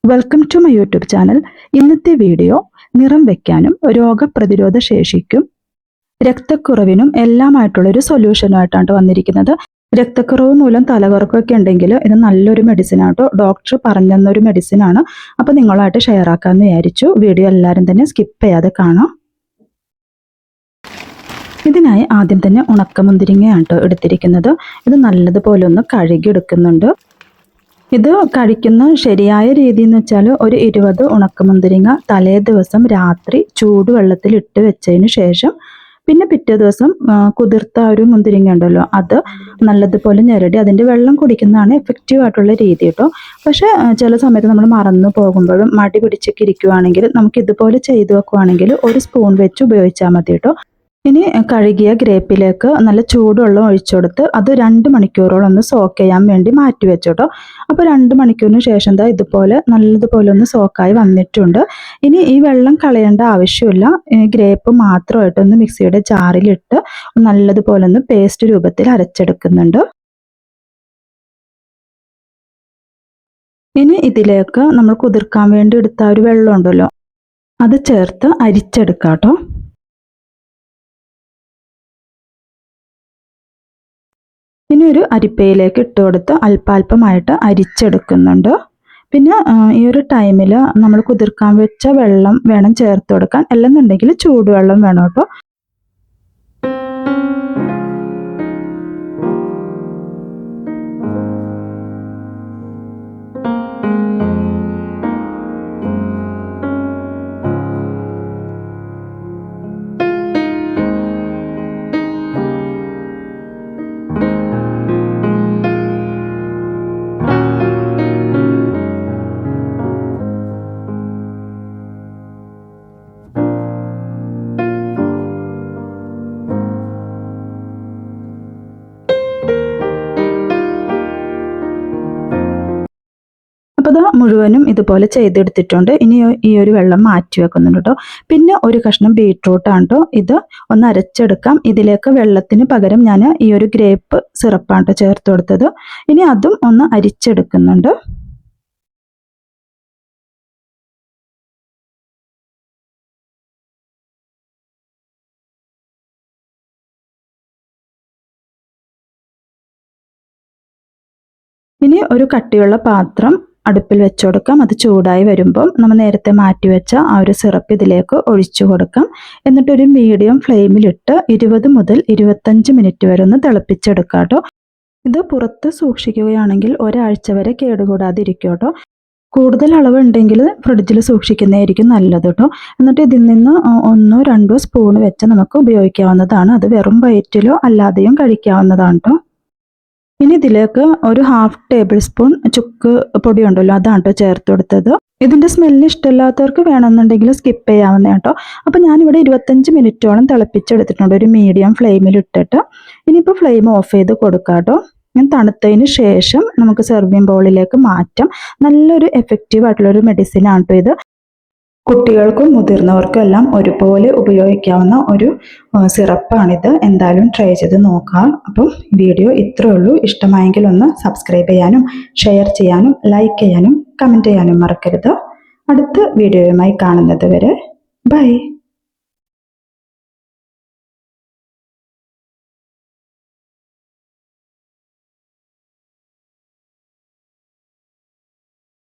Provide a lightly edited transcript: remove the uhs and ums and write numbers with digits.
Welcome to my YouTube channel. ഇന്നത്തെ video നിറം വയ്ക്കാനും രോഗപ്രതിരോധ ശേഷിക്കും രക്തക്കുറവിനും എല്ലാമായിട്ടുള്ളൊരു സൊല്യൂഷനുമായിട്ടാണ് വന്നിരിക്കുന്നത്. രക്തക്കുറവ് മൂലം തലകറക്കമൊക്കെ ഉണ്ടെങ്കിൽ ഇത് നല്ലൊരു മെഡിസിൻ ആട്ടോ. ഡോക്ടർ പറഞ്ഞു തന്നൊരു മെഡിസിൻ ആണ്. അപ്പോൾ നിങ്ങളായിട്ട് ഷെയർ ആക്കാമെന്ന് വിചാരിച്ചു. വീഡിയോ എല്ലാവരും തന്നെ സ്കിപ്പ് ചെയ്യാതെ കാണാം. ഇതിനായി ആദ്യം തന്നെ ഉണക്കമുന്തിരിങ്ങയാണ് എടുത്തിരിക്കുന്നത്. ഇത് നല്ലതുപോലെ ഒന്ന് കഴുകിയെടുക്കുന്നുണ്ട്. ഇത് കഴിക്കുന്ന ശരിയായ രീതി എന്ന് വെച്ചാൽ ഒരു 20 ഉണക്കമുന്തിരിങ്ങ തലേ ദിവസം രാത്രി ചൂടുവെള്ളത്തിൽ ഇട്ട് വെച്ചതിന് ശേഷം പിന്നെ പിറ്റേ ദിവസം കുതിർത്ത ഒരു മുന്തിരിങ്ങ ഉണ്ടല്ലോ, അത് നല്ലതുപോലെ ഞെരടി അതിൻ്റെ വെള്ളം കുടിക്കുന്നതാണ് എഫക്റ്റീവ് ആയിട്ടുള്ള രീതി കേട്ടോ. പക്ഷേ ചില സമയത്ത് നമ്മൾ മറന്നു പോകുമ്പോഴും മടി പിടിച്ചൊക്കെ ഇരിക്കുവാണെങ്കിൽ നമുക്ക് ഇതുപോലെ ചെയ്തു വെക്കുവാണെങ്കിൽ ഒരു സ്പൂൺ വെച്ച് ഉപയോഗിച്ചാൽ മതി കേട്ടോ. ഇനി കഴുകിയ ഗ്രേപ്പിലേക്ക് നല്ല ചൂടുവെള്ളം ഒഴിച്ചു കൊടുത്ത് അത് 2 മണിക്കൂറോളം ഒന്ന് സോക്ക് ചെയ്യാൻ വേണ്ടി മാറ്റി വെച്ചു കേട്ടോ. അപ്പോൾ 2 മണിക്കൂറിന് ശേഷം ദാ ഇതുപോലെ നല്ലതുപോലെ ഒന്ന് സോക്കായി വന്നിട്ടുണ്ട്. ഇനി ഈ വെള്ളം കളയേണ്ട ആവശ്യമില്ല. ഗ്രേപ്പ് മാത്രമായിട്ടൊന്ന് മിക്സിയുടെ ജാറിലിട്ട് നല്ലതുപോലെ ഒന്ന് പേസ്റ്റ് രൂപത്തിൽ അരച്ചെടുക്കുന്നുണ്ട്. ഇനി ഇതിലേക്ക് നമ്മൾ കുതിർക്കാൻ വേണ്ടി എടുത്ത ഒരു വെള്ളം ഉണ്ടല്ലോ, അത് ചേർത്ത് അരിച്ചെടുക്കാം കേട്ടോ. ഇനി ഒരു അരിപ്പയിലേക്ക് ഇട്ട് കൊടുത്ത് അല്പാൽപമായിട്ട് അരിച്ചെടുക്കുന്നുണ്ട്. പിന്നെ ഈ ഒരു ടൈമിൽ നമ്മൾ കുതിർക്കാൻ വെച്ച വെള്ളം വേണം ചേർത്ത് കൊടുക്കാൻ. അല്ലെന്നുണ്ടെങ്കിൽ ചൂടുവെള്ളം വേണം കേട്ടോ. അപ്പോൾ ഇത് മുഴുവനും ഇതുപോലെ ചെയ്തെടുത്തിട്ടുണ്ട്. ഇനി ഈ ഒരു വെള്ളം മാറ്റി വെക്കുന്നുണ്ട് കേട്ടോ. പിന്നെ ഒരു കഷ്ണം ബീട്രൂട്ടാണ് കേട്ടോ. ഇത് ഒന്ന് അരച്ചെടുക്കാം. ഇതിലേക്ക് വെള്ളത്തിന് പകരം ഞാൻ ഈ ഒരു ഗ്രേപ്പ് സിറപ്പാണ് കേട്ടോ ചേർത്ത് കൊടുത്തത്. ഇനി അതും ഒന്ന് അരിച്ചെടുക്കുന്നുണ്ട്. ഇനി ഒരു കട്ടിയുള്ള പാത്രം അടുപ്പിൽ വെച്ച് കൊടുക്കാം. അത് ചൂടായി വരുമ്പം നമ്മൾ നേരത്തെ മാറ്റി വെച്ച ആ ഒരു സിറപ്പ് ഇതിലേക്ക് ഒഴിച്ചു കൊടുക്കാം. എന്നിട്ടൊരു മീഡിയം ഫ്ലെയിമിലിട്ട് 20 മുതൽ 25 മിനിറ്റ് വരെ ഒന്ന് തിളപ്പിച്ചെടുക്കാം കേട്ടോ. ഇത് പുറത്ത് സൂക്ഷിക്കുകയാണെങ്കിൽ ഒരാഴ്ച വരെ കേടുകൂടാതിരിക്കും കേട്ടോ. കൂടുതൽ അളവുണ്ടെങ്കിൽ ഫ്രിഡ്ജിൽ സൂക്ഷിക്കുന്നതായിരിക്കും നല്ലത് കേട്ടോ. എന്നിട്ട് ഇതിൽ നിന്ന് 1-2 സ്പൂൺ വെച്ച് നമുക്ക് ഉപയോഗിക്കാവുന്നതാണ്. അത് വെറും വയറ്റിലോ അല്ലാതെയും കഴിക്കാവുന്നതാണ് കേട്ടോ. ഇനി ഇതിലേക്ക് ഒരു 1/2 ടേബിൾ സ്പൂൺ ചുക്ക് പൊടി ഉണ്ടല്ലോ, അതാണ് കേട്ടോ ചേർത്ത് കൊടുത്തത്. ഇതിൻ്റെ സ്മെല്ല് ഇഷ്ടമില്ലാത്തവർക്ക് വേണമെന്നുണ്ടെങ്കിൽ സ്കിപ്പ് ചെയ്യാവുന്ന കേട്ടോ. അപ്പോൾ ഞാനിവിടെ 25 മിനിറ്റോളം തിളപ്പിച്ചെടുത്തിട്ടുണ്ട് ഒരു മീഡിയം ഫ്ലെയിമിൽ ഇട്ടിട്ട്. ഇനിയിപ്പോൾ ഫ്ലെയിം ഓഫ് ചെയ്ത് കൊടുക്കാം കേട്ടോ. ഞാൻ തണുത്തതിന് ശേഷം നമുക്ക് സെർവിങ് ബൗളിലേക്ക് മാറ്റാം. നല്ലൊരു എഫക്റ്റീവ് ആയിട്ടുള്ളൊരു മെഡിസിനാണ് കേട്ടോ ഇത്. കുട്ടികൾക്കും മുതിർന്നവർക്കും എല്ലാം ഒരുപോലെ ഉപയോഗിക്കാവുന്ന ഒരു സിറപ്പാണിത്. എന്തായാലും ട്രൈ ചെയ്ത് നോക്കാം. അപ്പം വീഡിയോ ഇത്രയേ ഉള്ളൂ. ഇഷ്ടമായെങ്കിൽ ഒന്ന് സബ്സ്ക്രൈബ് ചെയ്യാനും ഷെയർ ചെയ്യാനും ലൈക്ക് ചെയ്യാനും കമൻറ്റ് ചെയ്യാനും മറക്കരുത്. അടുത്ത വീഡിയോയുമായി കാണുന്നത് വരെ ബൈ.